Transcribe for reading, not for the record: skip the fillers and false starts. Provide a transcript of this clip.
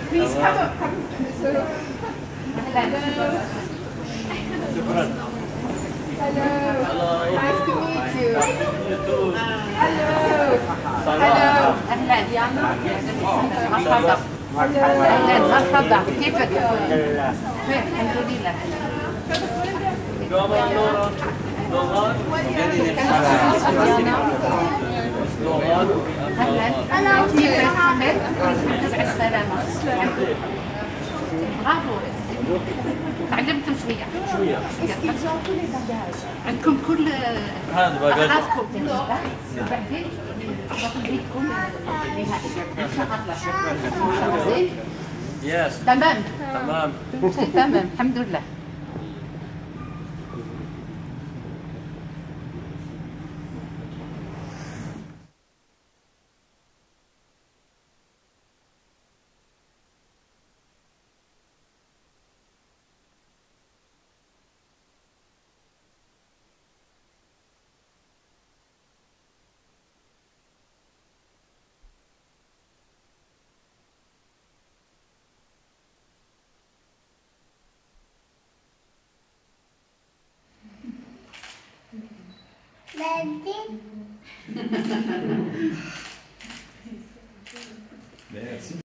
Please come up. Hello. Nice to meet you. Hello. Hello. أهلا مرحبا. أهلا مرحبا. كيفك؟ بخير الحمد لله. أهلا كيفك حمد؟ مع السلامة. برافو. تعلمتوا شوية. عندكم كل أغراضكم. بعدين نعطيكم النهائي. إن شاء الله. Yes. تمام. تمام. تمام الحمد لله. Merci.